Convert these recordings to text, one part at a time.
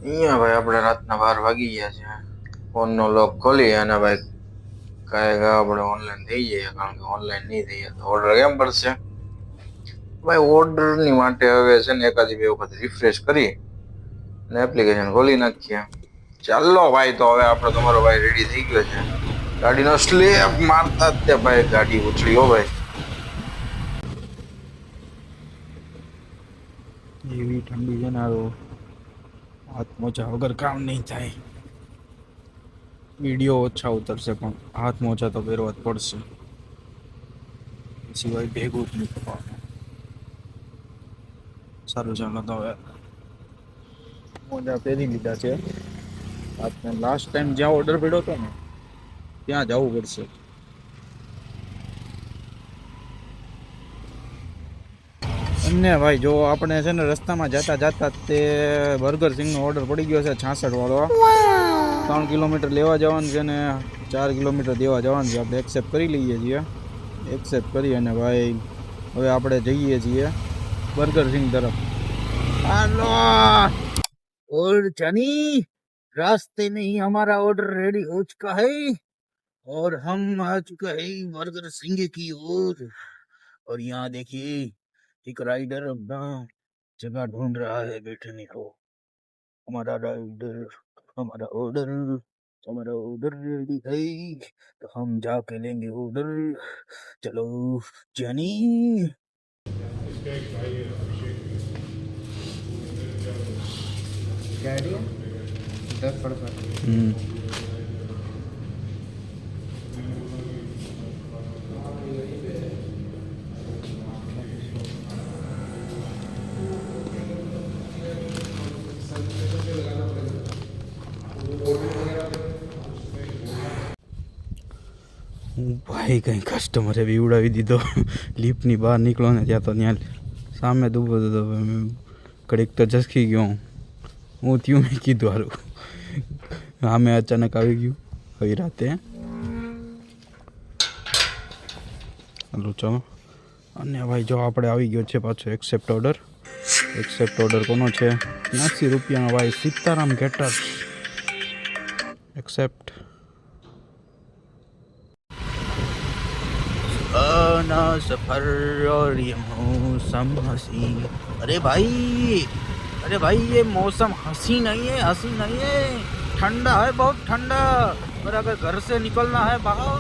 અહીંયા ભાઈ આપણે રાતના 12 વાગી ગયા છે. ફોનનો લોક ખોલી અને ભાઈ કાંઈ આપણે ઓનલાઈન થઈ જઈએ, કારણ કે ઓનલાઈન નહીં થઈએ તો ઓર્ડર કેમ પડશે ભાઈ. ઓર્ડરની માટે હવે છે ને એકાદી બે વખત રિફ્રેશ કરી અને એપ્લિકેશન ખોલી નાખીએ. ચાલો ભાઈ, તો હવે આપણો તમારો ભાઈ રેડી થઈ ગયો છે. ગાડીનો સ્લેપ મારતા જ તે ભાઈ ગાડી ઉછળી. હો ભાઈ, એવી ઠંડી છે ને હાથ મોજા વગર કામ નહીં થાય. વિડીયો ઓછા ઉતરશે પણ હાથ મોજા તો પહેરવા જ પડશે, સિવાય ભેગું જ નહીં કરવાનું. સારું, ચાલો તો હવે મોજા પહેરી લીધા છે. હાથને લાસ્ટ ટાઈમ જ્યાં ઓર્ડર પડ્યો હતો ને ત્યાં જવું પડશે. અને ભાઈ જો આપણે છે ને રસ્તામાં જતા જતા તે બર્ગર સિંગનો ઓર્ડર પડી ગયો છે 66 વાળો. 3 કિલોમીટર લેવા જવાનું છે ને 4 કિલોમીટર દેવા જવાનું છે. આપણે એક્સેપ્ટ કરી લઈએ છીએ. એક્સેપ્ટ કરી અને ભાઈ હવે આપણે જઈએ છીએ बर्गर सिंह तरफ. हेलो और जानी, रास्ते में ही हमारा ऑर्डर रेडी हो चुका है और हम आ चुका है बर्गर सिंह की ओर. और यहाँ देखिए एक राइडर अपना जगह ढूंढ रहा है बैठने को. हमारा राइडर, हमारा ऑर्डर रेडी है तो हम जाके लेंगे ऑर्डर. चलो जानी. ભાઈ કંઈ કસ્ટમરે બીવડાવી દીધો. લિફ્ટની બહાર નીકળો ને ત્યાં તો ત્યાં સામે જ ઊભો હતો. ઘડીક તો ઝસકી ગયો હું થયું. મેં કીધું હારું, સામે અચાનક આવી ગયું હવે રાતે. હાલો ચાલો. અને ભાઈ જો આપણે આવી ગયો છે પાછો એક્સેપ્ટ ઓર્ડર. એક્સેપ્ટ ઓર્ડર કોનો છે? 80 રૂપિયાનો ભાઈ, સીતારામ કેટર્સ. एक्सेप्ट. ना सफर और ये मौसम हसी. अरे भाई, अरे भाई ये मौसम हंसी नहीं है, हंसी नहीं है, ठंडा है, बहुत ठंडा. और अगर घर से निकलना है बाहर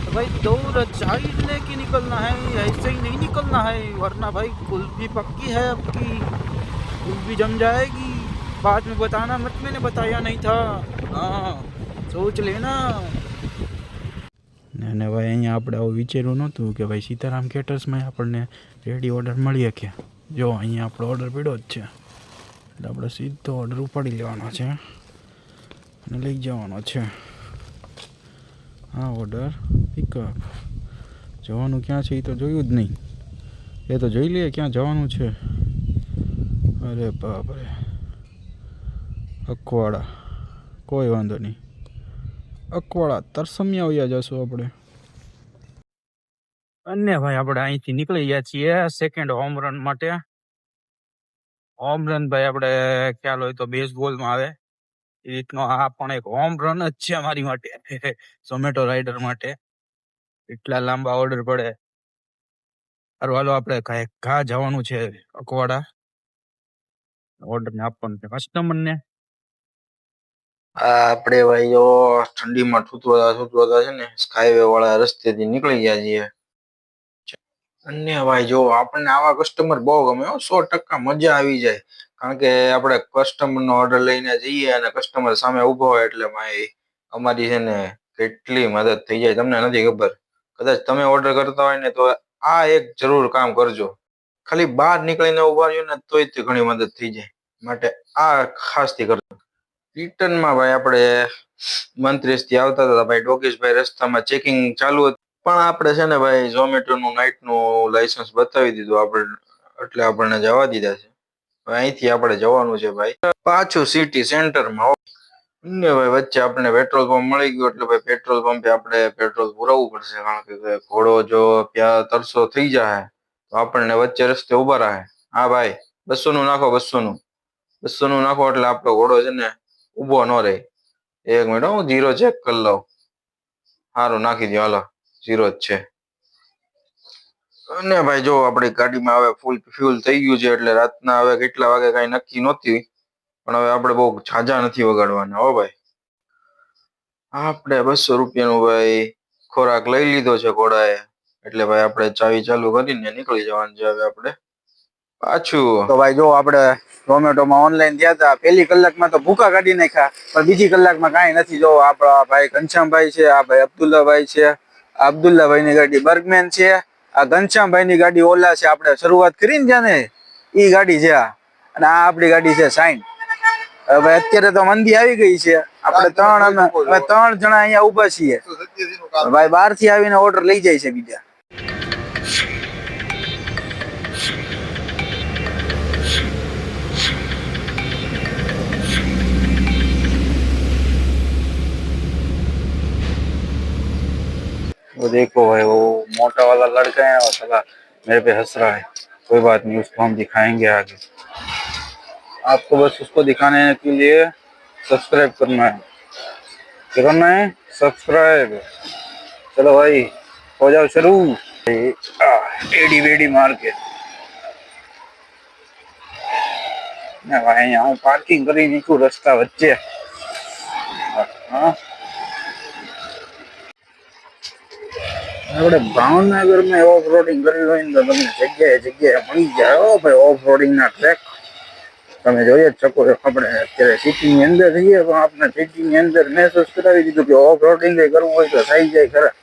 तो भाई 2 रजाई लेके निकलना है, ऐसे ही नहीं निकलना है वरना भाई कुल्फी पक्की है आपकी, कुल्फी जम जाएगी. बाद में बताना मत, मैंने बताया नहीं था. हाँ सोच लेना. અને ભાઈ અહીંયા આપણે આવું વિચાર્યું નહોતું કે ભાઈ સીતારામ કેટર્સમાં આપણને રેડી ઓર્ડર મળી શકે. જો અહીંયા આપણો ઓર્ડર પડ્યો જ છે એટલે આપણે સીધો ઓર્ડર ઉપાડી લેવાનો છે અને લઈ જવાનો છે. હા, ઓર્ડર પિકઅપ. જવાનું ક્યાં છે એ તો જોયું જ નહીં. એ તો જોઈ લઈએ ક્યાં જવાનું છે. અરે બાપરે, અકવાડા. કોઈ વાંધો નહીં, અકવાડા તરસમિયા આવ્યા જશું આપણે. અને ભાઈ આપણે અહીંથી નીકળી ગયા છીએ સેકન્ડ હોમ રન માટે. હોમ રન ભાઈ આપણે ખ્યાલ હોય તો બેઝબોલમાં આવે એ રીતનો આ પણ એક હોમ રન જ છે અમારી માટે, ઝોમેટો રાઇડર માટે. એટલા લાંબા ઓર્ડર પડે. સારું હાલો, આપણે ઘા જવાનું છે અકવાડા ઓર્ડરને આપવાનું છે કસ્ટમરને. આપણે ભાઈ જો ઠંડીમાં છૂટવાતા છે ને હાઈવે વાળા રસ્તેથી નીકળી ગયા છીએ. અને ભાઈ જો આપણને આવા કસ્ટમર બહુ ગમે. 100% મજા આવી જાય. કારણ કે આપણે કસ્ટમરનો ઓર્ડર લઈને જઈએ અને કસ્ટમર સામે ઊભો હોય એટલે ભાઈ અમારી છે ને કેટલી મદદ થઈ જાય તમને નથી ખબર. કદાચ તમે ઓર્ડર કરતા હોય ને તો આ એક જરૂર કામ કરજો. ખાલી બહાર નીકળીને ઊભા રહ્યો ને તોય તે ઘણી મદદ થઈ જાય. માટે આ ખાસથી કરજો. રિટર્નમાં ભાઈ આપણે 29 થી આવતા હતા ભાઈ. ડોગેશભાઈ રસ્તામાં ચેકિંગ ચાલુ હતું પણ આપણે છે ને ભાઈ ઝોમેટોનું નાઇટનું લાયસન્સ બતાવી દીધું આપણે, એટલે આપણને જવા દીધા છે. અહીંથી આપણે જવાનું છે ભાઈ પાછું સિટી સેન્ટરમાં. ને ભાઈ વચ્ચે આપણે પેટ્રોલ પંપ મળી ગયો એટલે ભાઈ પેટ્રોલ પંપે આપણે પેટ્રોલ પુરાવવું પડશે. કારણ કે ઘોડો જો તરસો થઈ જાય તો આપણને વચ્ચે રસ્તે ઉભા રહે. હા ભાઈ, 200 નું નાખો, 200 નું. 200 નું નાખો એટલે આપણો ઘોડો છે ને ઊભો ન રહે. 1 મિનિટ હું જીરો ચેક કરી લઉં. સારું નાખી દો હાલો, જીરો જ છે. અને ભાઈ જો આપણી ગાડીમાં હવે ફૂલ ફ્યુલ થઈ ગયું છે એટલે રાતના હવે કેટલા વાગે કઈ નક્કી નહોતી, પણ હવે આપણે બહુ ઝાઝા નથી વગાડવાના હો ભાઈ. આપણે 200 રૂપિયાનું ભાઈ ખોરાક લઈ લીધો છે ઘોડાએ, એટલે ભાઈ આપણે ચાવી ચાલુ કરીને નીકળી જવાનું છે હવે આપણે પાછું. તો ભાઈ જો આપણે ઝોમેટોમાં ઓનલાઈન થયા હતા, પહેલી કલાકમાં તો ભૂકા કાઢી નાખ્યા, પણ બીજી કલાકમાં કાંઈ નથી. જો આપણા ભાઈ ઘનશ્યામભાઈ છે, આ ભાઈ અબ્દુલ્લાભાઈ છે, અબ્દુલ્લાભાઈની ગાડી બર્ગમેન છે, આ ઘનશ્યામભાઈની ગાડી ઓલા છે, આપણે શરૂઆત કરીને જ્યાં ને એ ગાડી છે આ, અને આ આપણી ગાડી છે સાઈન. હવે અત્યારે તો મંદી આવી ગઈ છે, આપણે ત્રણ જણા અહીંયા ઉભા છીએ. ભાઈ બહારથી આવીને ઓર્ડર લઈ જાય છે બીજા. वो देखो भाई, वो मोटा वाला लड़का है और साला मेरे पे हंस रहा है. कोई बात नहीं, उसको हम दिखाएंगे आगे. आपको बस उसको दिखाने के लिए सब्सक्राइब करना है. क्या करना है? सब्सक्राइब. चलो भाई हो जाओ शुरू. एडी वेडी मार के भाई यहाँ पार्किंग કરી નીકળું રસ્તા વચ્ચે. હા, આપણે ભાવનગરમાં ઓફ રોડિંગ કરવી હોય ને તો તમને જગ્યાએ મળી જાય હો ભાઈ. ઓફ રોડિંગ ના ટ્રેક તમે જોઈ જ શકો છો. આપણે અત્યારે સિટીની અંદર રહીએ પણ આપણે સિટીની અંદર મહેસૂસ કરાવી દીધું કે ઓફ રોડિંગ કરવું હોય તો થઈ જાય ખરા.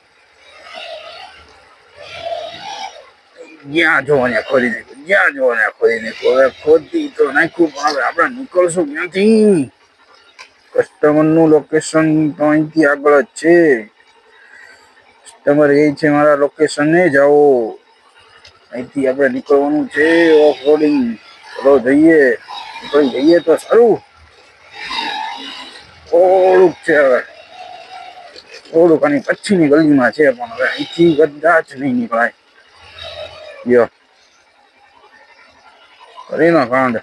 જ્યાં જોવો ત્યાં ખોદી નાખ્યું, જ્યાં જોવો ત્યાં ખોદી નાખ્યું. હવે ખોદી તો નાખ્યું પણ હવે આપણે નીકળશું ક્યાંથી? કસ્ટમર નું લોકેશન તો અહીંથી આગળ જ છે. કસ્ટમર એ છે મારા લોકેશને જાઓ. અહીંથી આપણે નીકળવાનું છે ઓફ રોડિંગ. ચલો જઈએ, નીકળી જઈએ તો સારું. થોડુંક છે હવે, થોડુંક આની પછીની ગલીમાં છે પણ હવે અહીંથી કદાચ નહીં નીકળાય. યો કરી ના કાંડ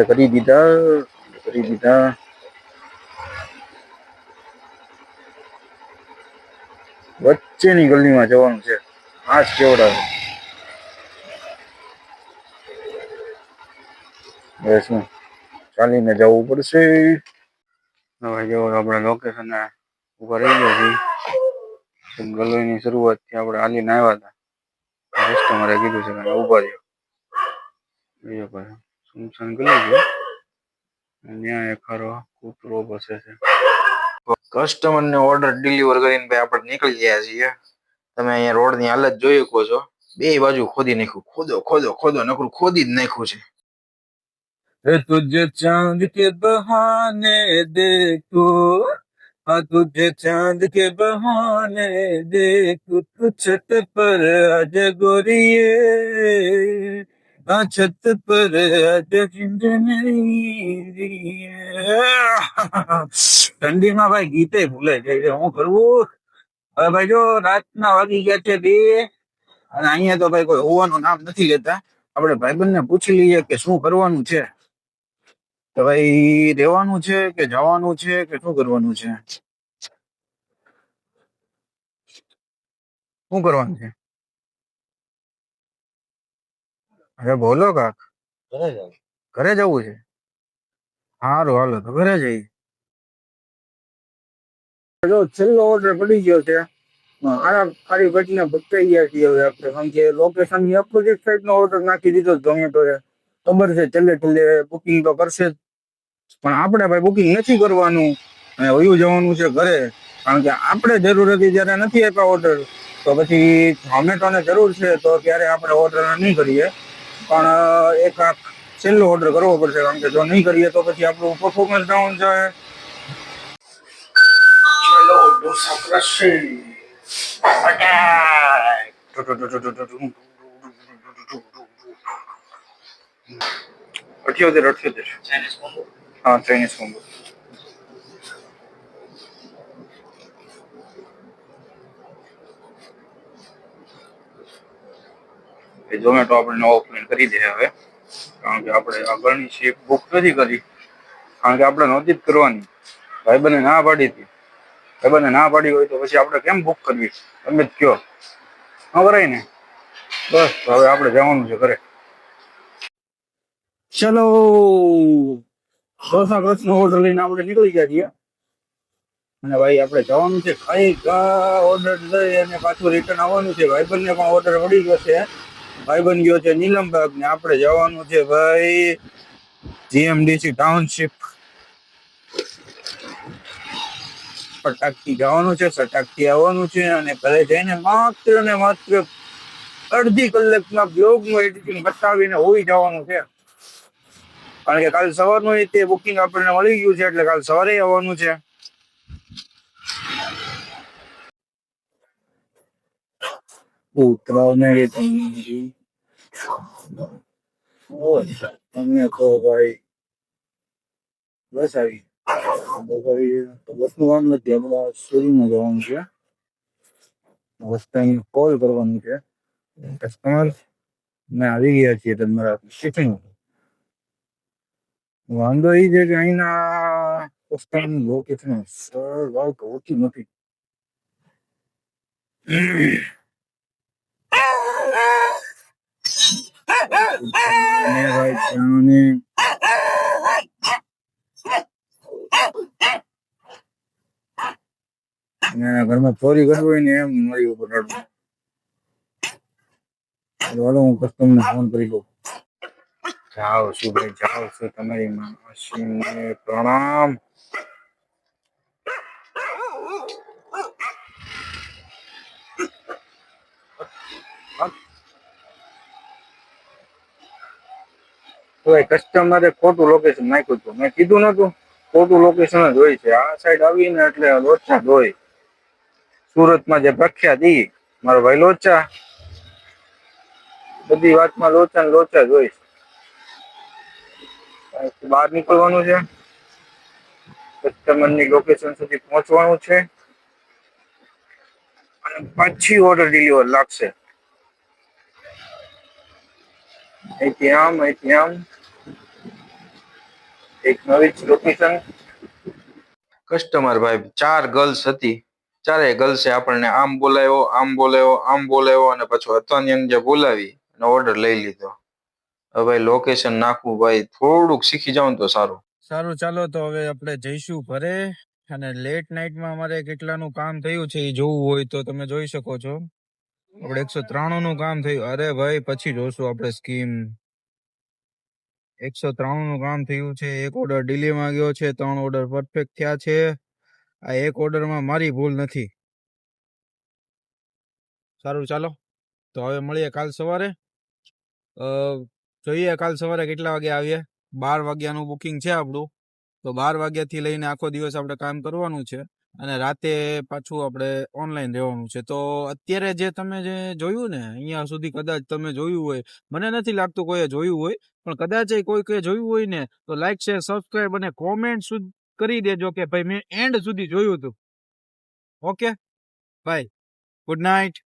કરી દીધા. વચ્ચેની ગલીમાં જવાનું છે. આ જ કેવડાવે હવે શું, ચાલીને જવું પડશે. હવે જો આપણે લોકેશન ઉપર રહી ગયા છીએ. ગલીની શરૂઆતથી આપણે હાલીને આવ્યા હતા. કસ્ટમરે કીધું છે કે ઉભા રહ્યો. બીજો કોઈ સુનસાન ગલી છે, ત્યાં એક હારો કૂતરો બસે છે. કસ્ટમર ને ઓર્ડર ડિલિવર કરીને ભાઈ આપણે નીકળી ગયા છીએ. તમે અહીંયા રોડ ની હાલત જોઈ શકો છો. બે બાજુ ખોદી નાખ્યું, ખોદો નકરું ખોદી જ નાખ્યું છે. तुझे चांद के बहाने देखो, हाँ तुझे चांद के बहाने देखो, तू छत पर आज गोरिये, हाँ छत पर आज ઠંડીમાં ભાઈ ગીતે ભૂલાઈ જાય છે. હું કરવું હવે ભાઈ? જો રાતના વાગી ગયા છે 2 અને અહીંયા તો ભાઈ કોઈ હોવાનું નામ નથી લેતા. આપણે ભાઈબંધને પૂછી લઈએ કે શું કરવાનું છે. તો ભાઈ રહેવાનું છે કે જવાનું છે કે શું કરવાનું છે? શું કરવાનું છે? અરે બોલો કાક. ઘરે જવું છે? સારું હાલો તો ઘરે જઈએ. જો છેલ્લો ઓર્ડર પડી ગયો છે. ખાલી ઘટના ભટકાઈ ગયા છીએ હવે આપણે, કારણ કે લોકેશન ની અપોઝિટ સાઈડ નો ઓર્ડર નાખી દીધો ઝોમેટો એ. ખબર છે છેલ્લે બુકિંગ તો કરશે જ, પણ આપણે ભાઈ બુકિંગ નથી કરવાનું અને વયું જવાનું છે ઘરે. કારણ કે આપણે જરૂર હતી જ્યારે નથી આપ્યા ઓર્ડર, તો પછી ઝોમેટોને જરૂર છે તો ત્યારે આપણે ઓર્ડર નહીં કરીએ. પણ એક છેલ્લો ઓર્ડર કરવો પડશે, કારણ કે જો નહીં કરીએ તો પછી આપણું પરફોર્મન્સ ડાઉન જાય. ચલો ડોસા ક્રશે. અઠ્યોતેર હા ચાઇનીઝ કોમ્બો. ઝોમેટો આપણે નવો ઓપન કરી દે હવે. કારણ કે આપણે આગળની સીટ બુક નથી કરી, કારણ કે આપણે નહોતી જ કરવાની. ભાઈબંધે ના પાડી હતી. ભાઈબંધે ના પાડી હોય તો પછી આપણે કેમ બુક કરવી? તમે જ કયો. ન કરાય ને? બસ તો હવે આપણે જવાનું છે ઘરે. ચલો ઢોસા કચ્છનો ઓર્ડર લઈને આપણે નીકળી ગયા છીએ. અને ભાઈ આપણે જવાનું છે ખાઈ ઓર્ડર લઈ અને પાછું રિટર્ન આવવાનું છે. ભાઈબંધને પણ ઓર્ડર મળી ગયો છે. ભાઈબંધ ગયો છે નીલમબાગ ને આપણે જવાનું છે ભાઈ જીએમડીસી ટાઉનશીપ. સટાકથી જવાનું છે, સટાકથી આવવાનું છે અને ઘરે જઈને માત્ર ને માત્ર અડધી કલાકના બ્લોગનું એડિટિંગ બતાવીને હોઈ જવાનું છે. કારણ કે કાલ સવારનું તે બુકિંગ આપણને મળી ગયું છે એટલે કાલ સવારે આવવાનું છે. ઉતરાવને તમને કહો ભાઈ બસ આવી બસનું કામ નથી, આપણા શેરીમાં જવાનું છે. બસ ટાઈમ કોલ કરવાનું છે. કસ્ટમર મેં આવી ગયા છીએ તમારા ટિફિન. વાંધો એ છે કે અહીંના કસ્ટમર લોકેશન સર હોતી નથી. ભાઈ એના ઘરમાં ચોરી કરવી હોય ને એમ મારી ઉપર રડવું. ચાલો હું કસ્ટમરને ફોન કરી દઉં. જાઓ છું ભાઈ, જાઓ છું. તમારી માસીને પ્રણામ. કસ્ટમરે ખોટું લોકેશન નાખ્યું હતું. મેં કીધું નતું ખોટું લોકેશન જ હોય છે. આ સાઈડ આવીને એટલે લોચા જ હોય. સુરતમાં જે પ્રખ્યાત ઈ મારો ભાઈ લોચા. બધી વાતમાં લોચા ને લોચા જ હોય. બહાર નીકળવાનું છે, કસ્ટમરની લોકેશન સુધી પહોંચવાનું છે અને પછી ઓર્ડર ડિલિવર લાગશે. અહીંથી આમ એક નવી જ લોકેશન. કસ્ટમર ભાઈ 4 ગર્લ્સ હતી. ચારેય ગર્લ્સે આપણને આમ બોલાવ્યો અને પછી અત્યારની જે બોલાવી અને ઓર્ડર લઈ લીધો. હવે ભાઈ લોકેશન નાખવું ભાઈ થોડુંક શીખી જાવ તો સારું. સારું ચાલો તો હવે આપણે જઈશું ઘરે. અને લેટ નાઇટમાં અમારે કેટલાનું કામ થયું છે એ જોવું હોય તો તમે જોઈ શકો છો. આપણે 193 નું કામ થયું. અરે ભાઈ પછી જોશું આપણે સ્કીમ. 193 નું કામ થયું છે. એક ઓર્ડર ડિલેમાં ગયો છે, 3 ઓર્ડર પરફેક્ટ થયા છે. આ એક ઓર્ડરમાં મારી ભૂલ નથી. સારું ચાલો તો હવે મળીએ કાલ સવારે. જોઈએ કાલ સવારે કેટલા વાગે આવીએ. 12 વાગ્યાનું બુકિંગ છે આપણું. તો 12 વાગ્યાથી લઈને આખો દિવસ આપણે કામ કરવાનું છે અને રાતે પાછું આપણે ઓનલાઈન રહેવાનું છે. તો અત્યારે જે તમે જે જોયું ને અહીંયા સુધી કદાચ તમે જોયું હોય, મને નથી લાગતું કોઈએ જોયું હોય, પણ કદાચ કોઈ જોયું હોય ને તો લાઈક શેર સબસ્ક્રાઈબ અને કોમેન્ટ કરી દેજો કે ભાઈ મેં એન્ડ સુધી જોયું હતું. Okay bye, good night.